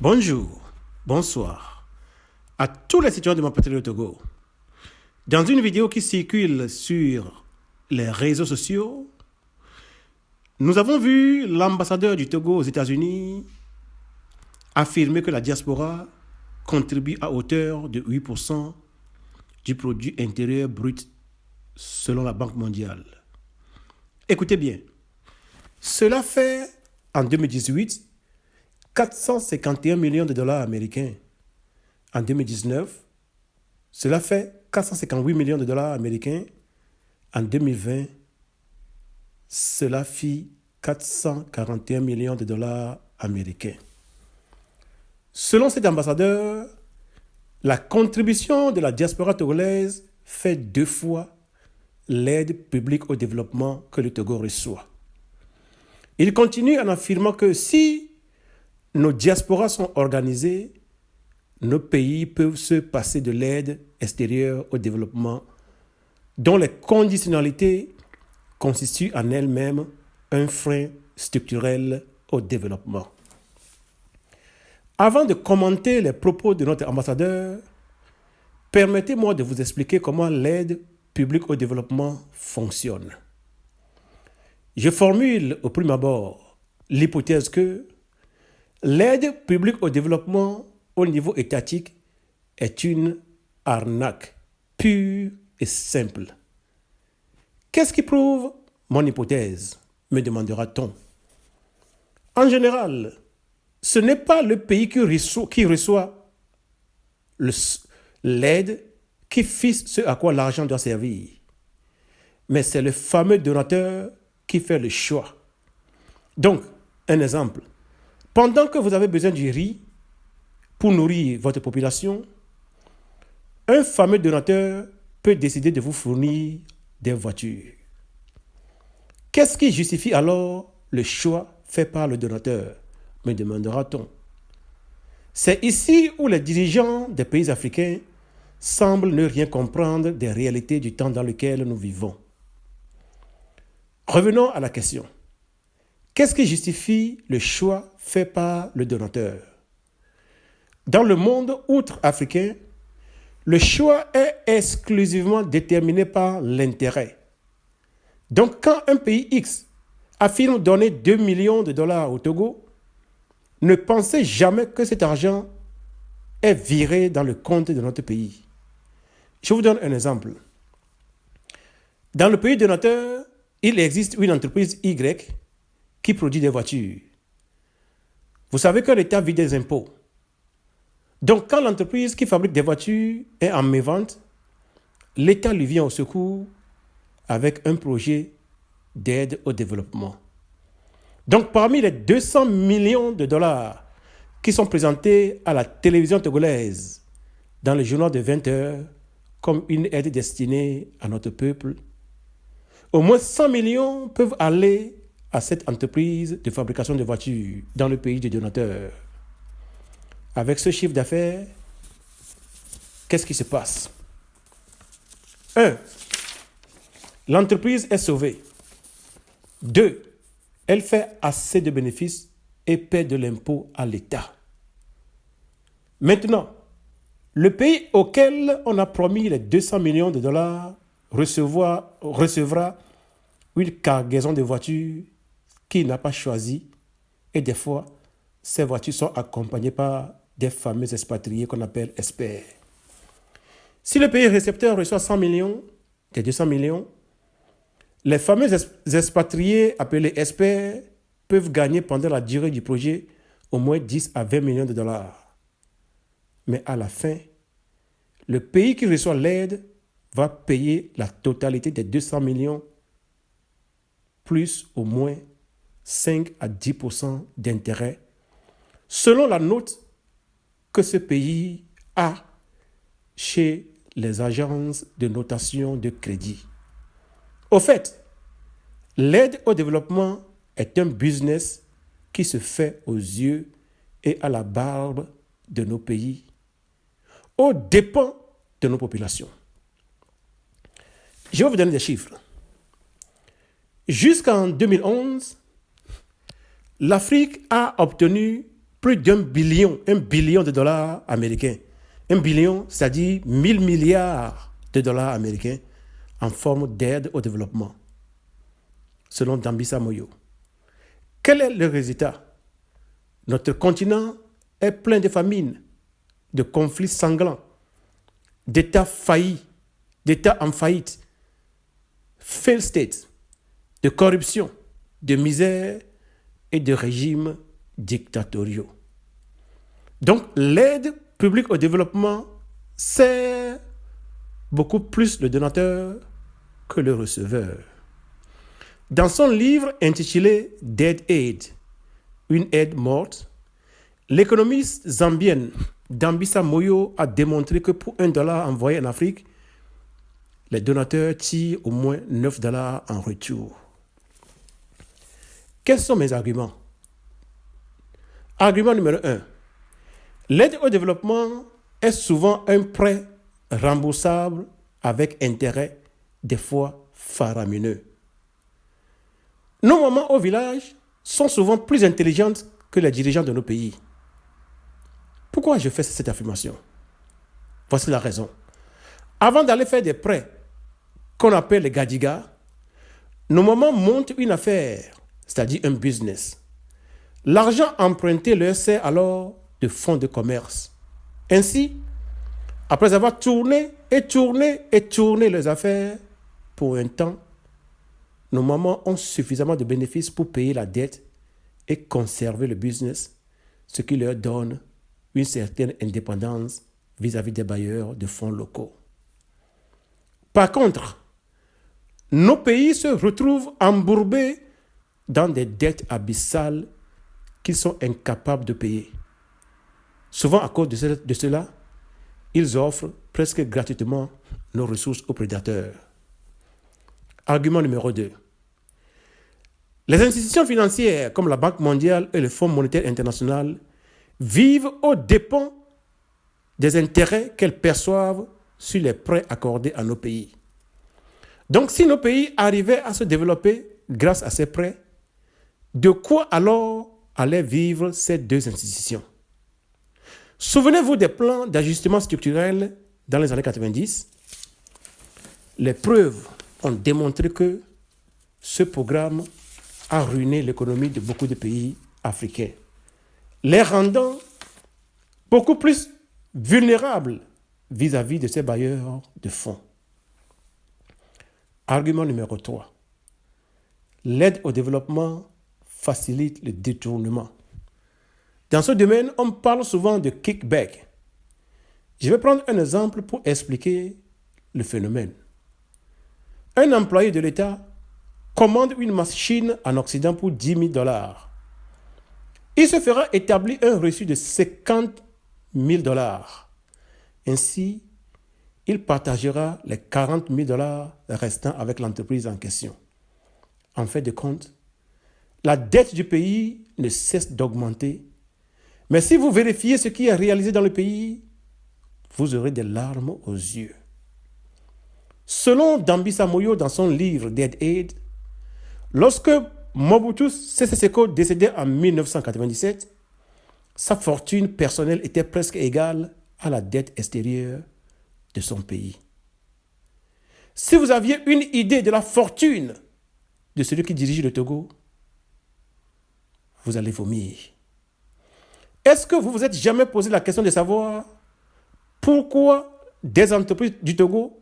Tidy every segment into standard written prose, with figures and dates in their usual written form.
Bonjour, bonsoir à tous les citoyens de mon patrie le Togo. Dans une vidéo qui circule sur les réseaux sociaux, nous avons vu l'ambassadeur du Togo aux États-Unis affirmer que la diaspora contribue à hauteur de 8% du produit intérieur brut selon la Banque mondiale. Écoutez bien, cela fait en 2018 451 millions de dollars américains. En 2019, cela fait 458 millions de dollars américains. En 2020, cela fit 441 millions de dollars américains. Selon cet ambassadeur, la contribution de la diaspora togolaise fait 2 fois l'aide publique au développement que le Togo reçoit. Il continue en affirmant que si nos diasporas sont organisées, nos pays peuvent se passer de l'aide extérieure au développement dont les conditionnalités constituent en elles-mêmes un frein structurel au développement. Avant de commenter les propos de notre ambassadeur, permettez-moi de vous expliquer comment l'aide publique au développement fonctionne. Je formule au premier abord l'hypothèse que l'aide publique au développement au niveau étatique est une arnaque pure et simple. Qu'est-ce qui prouve mon hypothèse, me demandera-t-on. En général, ce n'est pas le pays qui reçoit l'aide qui fixe ce à quoi l'argent doit servir, mais c'est le fameux donateur qui fait le choix. Donc, un exemple. Pendant que vous avez besoin du riz pour nourrir votre population, un fameux donateur peut décider de vous fournir des voitures. Qu'est-ce qui justifie alors le choix fait par le donateur, me demandera-t-on. C'est ici où les dirigeants des pays africains semblent ne rien comprendre des réalités du temps dans lequel nous vivons. Revenons à la question. Qu'est-ce qui justifie le choix fait par le donateur? Dans le monde outre-africain, le choix est exclusivement déterminé par l'intérêt. Donc, quand un pays X affirme donner 2 millions de dollars au Togo, ne pensez jamais que cet argent est viré dans le compte de notre pays. Je vous donne un exemple. Dans le pays donateur, il existe une entreprise Y qui produit des voitures. Vous savez que l'État vit des impôts. Donc, quand l'entreprise qui fabrique des voitures est en mévente, l'État lui vient au secours avec un projet d'aide au développement. Donc, parmi les 200 millions de dollars qui sont présentés à la télévision togolaise dans le journal de 20 heures comme une aide destinée à notre peuple, au moins 100 millions peuvent aller à cette entreprise de fabrication de voitures dans le pays du donateur. Avec ce chiffre d'affaires, qu'est-ce qui se passe? 1. L'entreprise est sauvée. 2. Elle fait assez de bénéfices et paie de l'impôt à l'État. Maintenant, le pays auquel on a promis les 200 millions de dollars recevra une cargaison de voitures qu'il n'a pas choisi, et des fois, ces voitures sont accompagnées par des fameux expatriés qu'on appelle experts. Si le pays récepteur reçoit 100 millions, des 200 millions, les fameux expatriés appelés experts peuvent gagner pendant la durée du projet au moins 10 à 20 millions de dollars. Mais à la fin, le pays qui reçoit l'aide va payer la totalité des 200 millions plus au moins 5 à 10% d'intérêt, selon la note que ce pays a chez les agences de notation de crédit. Au fait, l'aide au développement est un business qui se fait aux yeux et à la barbe de nos pays, aux dépens de nos populations. Je vais vous donner des chiffres. Jusqu'en 2011, l'Afrique a obtenu plus un billion de dollars américains. Un billion, c'est-à-dire 1000 milliards de dollars américains en forme d'aide au développement, selon Dambisa Moyo. Quel est le résultat? Notre continent est plein de famines, de conflits sanglants, d'États faillis, d'États en faillite, failed states, de corruption, de misère et de régimes dictatoriaux. Donc, l'aide publique au développement sert beaucoup plus le donateur que le receveur. Dans son livre intitulé Dead Aid, une aide morte, l'économiste zambienne Dambisa Moyo a démontré que pour $1 envoyé en Afrique, les donateurs tirent au moins $9 en retour. Quels sont mes arguments? Argument numéro 1. L'aide au développement est souvent un prêt remboursable avec intérêt, des fois faramineux. Nos mamans au village sont souvent plus intelligentes que les dirigeants de nos pays. Pourquoi je fais cette affirmation? Voici la raison. Avant d'aller faire des prêts qu'on appelle les gadigas, nos mamans montent une affaire, c'est-à-dire un business. L'argent emprunté leur sert alors de fonds de commerce. Ainsi, après avoir tourné leurs affaires pour un temps, nos mamans ont suffisamment de bénéfices pour payer la dette et conserver le business, ce qui leur donne une certaine indépendance vis-à-vis des bailleurs de fonds locaux. Par contre, nos pays se retrouvent embourbés dans des dettes abyssales qu'ils sont incapables de payer. Souvent, à cause de cela, ils offrent presque gratuitement nos ressources aux prédateurs. Argument numéro 2. Les institutions financières comme la Banque mondiale et le Fonds monétaire international vivent aux dépens des intérêts qu'elles perçoivent sur les prêts accordés à nos pays. Donc, si nos pays arrivaient à se développer grâce à ces prêts, de quoi alors allaient vivre ces deux institutions? Souvenez-vous des plans d'ajustement structurel dans les années 90. Les preuves ont démontré que ce programme a ruiné l'économie de beaucoup de pays africains, les rendant beaucoup plus vulnérables vis-à-vis de ces bailleurs de fonds. Argument numéro 3. L'aide au développement facilite le détournement. Dans ce domaine, on parle souvent de kickback. Je vais prendre un exemple pour expliquer le phénomène. Un employé de l'État commande une machine en Occident pour $10,000. Il se fera établir un reçu de $50,000. Ainsi, il partagera les $40,000 restants avec l'entreprise en question. En fait de compte, la dette du pays ne cesse d'augmenter. Mais si vous vérifiez ce qui est réalisé dans le pays, vous aurez des larmes aux yeux. Selon Dambisa Moyo dans son livre Dead Aid, lorsque Mobutu Sese Seko décédait en 1997, sa fortune personnelle était presque égale à la dette extérieure de son pays. Si vous aviez une idée de la fortune de celui qui dirige le Togo, vous allez vomir. Est-ce que vous vous êtes jamais posé la question de savoir pourquoi des entreprises du Togo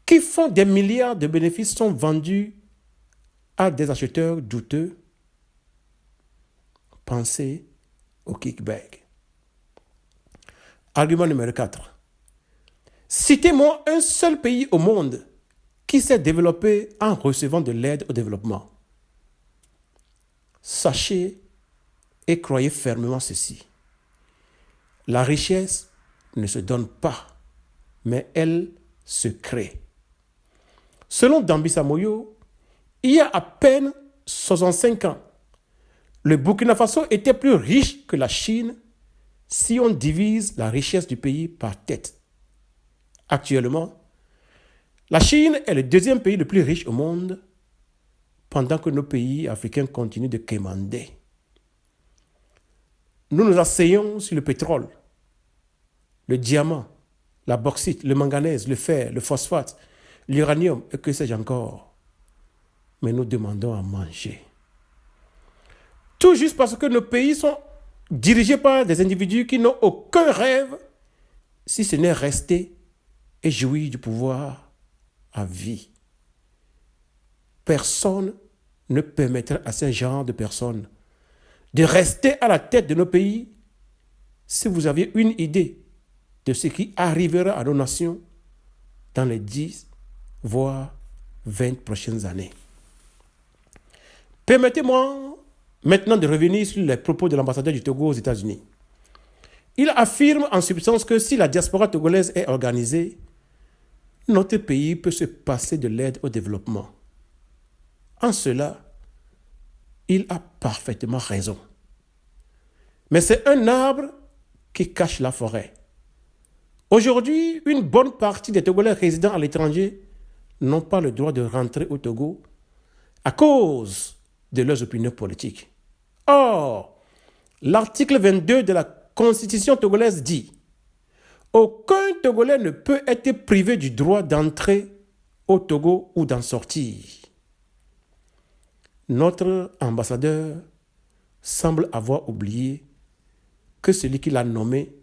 qui font des milliards de bénéfices sont vendues à des acheteurs douteux? Pensez au kickback. Argument numéro 4. Citez-moi un seul pays au monde qui s'est développé en recevant de l'aide au développement. Sachez et croyez fermement ceci. La richesse ne se donne pas, mais elle se crée. Selon Dambisa Moyo, il y a à peine 65 ans, le Burkina Faso était plus riche que la Chine si on divise la richesse du pays par tête. Actuellement, la Chine est le deuxième pays le plus riche au monde, pendant que nos pays africains continuent de quémander. nous nous asseyons sur le pétrole, le diamant, la bauxite, le manganèse, le fer, le phosphate, l'uranium et que sais-je encore. Mais nous demandons à manger. Tout juste parce que nos pays sont dirigés par des individus qui n'ont aucun rêve, si ce n'est rester et jouir du pouvoir à vie. Personne ne permettra à ce genre de personnes de rester à la tête de nos pays. Si vous aviez une idée de ce qui arrivera à nos nations dans les 10, voire 20 prochaines années. Permettez-moi maintenant de revenir sur les propos de l'ambassadeur du Togo aux États-Unis. Il affirme en substance que si la diaspora togolaise est organisée, notre pays peut se passer de l'aide au développement. En cela, il a parfaitement raison. Mais c'est un arbre qui cache la forêt. Aujourd'hui, une bonne partie des Togolais résidant à l'étranger n'ont pas le droit de rentrer au Togo à cause de leurs opinions politiques. Or, l'article 22 de la Constitution togolaise dit « Aucun Togolais ne peut être privé du droit d'entrer au Togo ou d'en sortir. » Notre ambassadeur semble avoir oublié que celui qui l'a nommé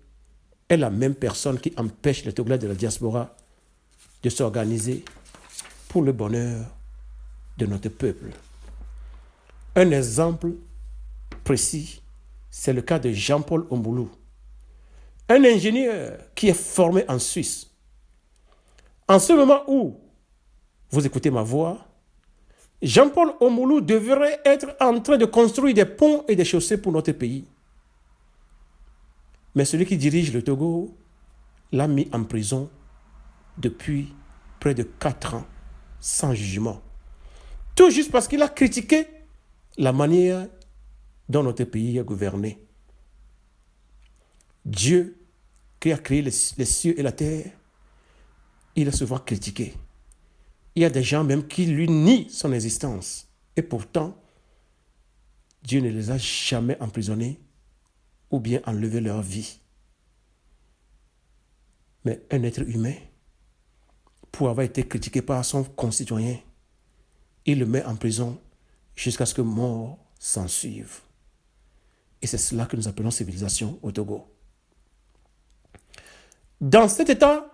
est la même personne qui empêche les Togolais de la diaspora de s'organiser pour le bonheur de notre peuple. Un exemple précis, c'est le cas de Jean-Paul Omboulou, un ingénieur qui est formé en Suisse. En ce moment où vous écoutez ma voix, Jean-Paul Omboulou devrait être en train de construire des ponts et des chaussées pour notre pays. Mais celui qui dirige le Togo l'a mis en prison depuis près de 4 ans, sans jugement. Tout juste parce qu'il a critiqué la manière dont notre pays est gouverné. Dieu, qui a créé les cieux et la terre, il est souvent critiqué. Il y a des gens même qui lui nient son existence. Et pourtant, Dieu ne les a jamais emprisonnés ou bien enlevé leur vie. Mais un être humain, pour avoir été critiqué par son concitoyen, il le met en prison jusqu'à ce que mort s'en suive. Et c'est cela que nous appelons civilisation au Togo. Dans cet état,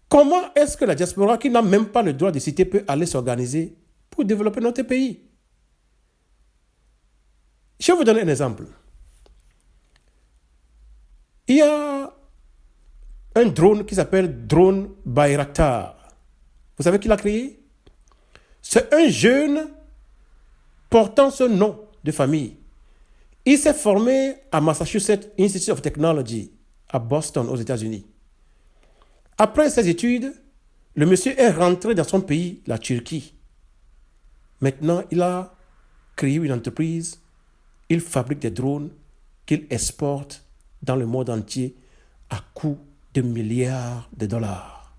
comment est-ce que la diaspora, qui n'a même pas le droit de citer, peut aller s'organiser pour développer notre pays? Je vais vous donner un exemple. Il y a un drone qui s'appelle drone Bayraktar. Vous savez qui l'a créé? C'est un jeune portant ce nom de famille. Il s'est formé à Massachusetts Institute of Technology à Boston, aux États-Unis. Après ses études, le monsieur est rentré dans son pays, la Turquie. Maintenant, il a créé une entreprise. Il fabrique des drones qu'il exporte dans le monde entier à coût de milliards de dollars.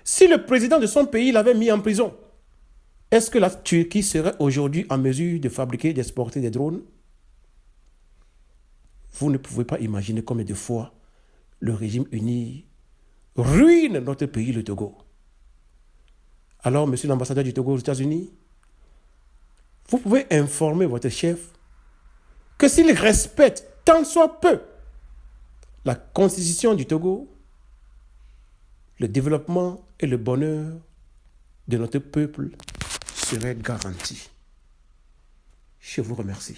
Si le président de son pays l'avait mis en prison, est-ce que la Turquie serait aujourd'hui en mesure de fabriquer et d'exporter des drones? Vous ne pouvez pas imaginer combien de fois le régime uni ruine notre pays, le Togo. Alors, monsieur l'ambassadeur du Togo aux États-Unis, vous pouvez informer votre chef que s'il respecte tant soit peu la constitution du Togo, le développement et le bonheur de notre peuple seraient garantis. Je vous remercie.